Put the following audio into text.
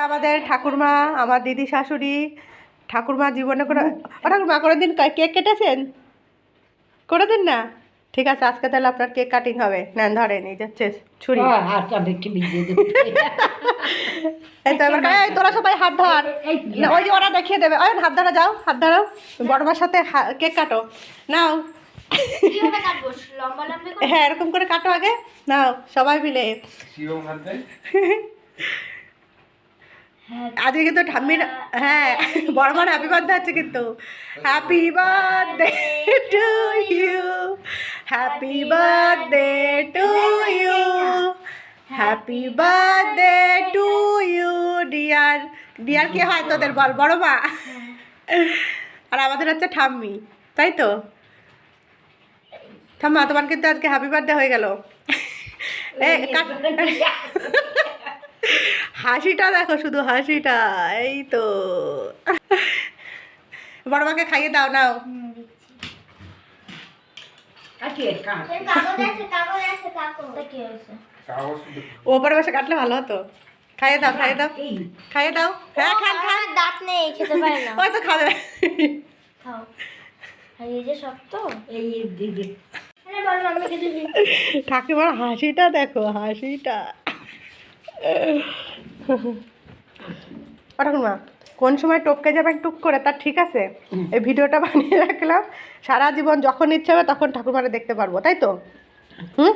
আমাদের ঠাকুরমা, আমার দিদি শাশুড়ি, ঠাকুরমা জীবনে কোনো ঠাকুরমা কোনোদিন কেক কেটেছেন? কোনোদিন না? ঠিক আছে, আজকে তাহলে আপনার কেক কাটিং হবে। নেন ধরেন, এই যাচ্ছে ছুরি। এই তো এবার এই তোরা সবাই হাত ধর, ওই যে ওরা দেখিয়ে দেবে। ওই হাত ধরা, যাও হাত ধরো, বড়মার সাথে কেক কাটো। নাও, হ্যাঁ এরকম করে কাটো আগে। নাও সবাই মিলে। আজকে কিন্তু ঠাম্মির, হ্যাঁ বড়মার হ্যাপি বার্থডে আছে কিন্তু। Happy birthday to you, happy birthday to you, happy birthday to you dear. Dear কে হয় তোদের বল? বড় মা। আর আমাদের হচ্ছে ঠাম্মি, তাই তো? ঠাম্মা তোমার কিন্তু আজকে হ্যাপি বার্থডে হয়ে গেল। হাসিটা দেখো, শুধু হাসিটা, এই তো। বড় মাকে খাইয়ে দাও, নাও। ওপরে বসে কাটলে ভালো হতো। খাইয়ে দাও, খাইয়ে দাও, খাইয়ে দাও। হ্যাঁ খান খান, দাঁত নেই, খেতে পারে না। ওই তো খাবে। খাও। এই যে সব তো এই দিদি। ঠাকুমার হাসিটা দেখো, হাসিটা। ঠাকুমা কোন সময় টপকে যাবেন টুক করে, তার ঠিক আছে। এই ভিডিওটা বানিয়ে রাখলাম, সারা জীবন যখন ইচ্ছে হবে তখন ঠাকুমারে দেখতে পারবো, তাই তো? হুম।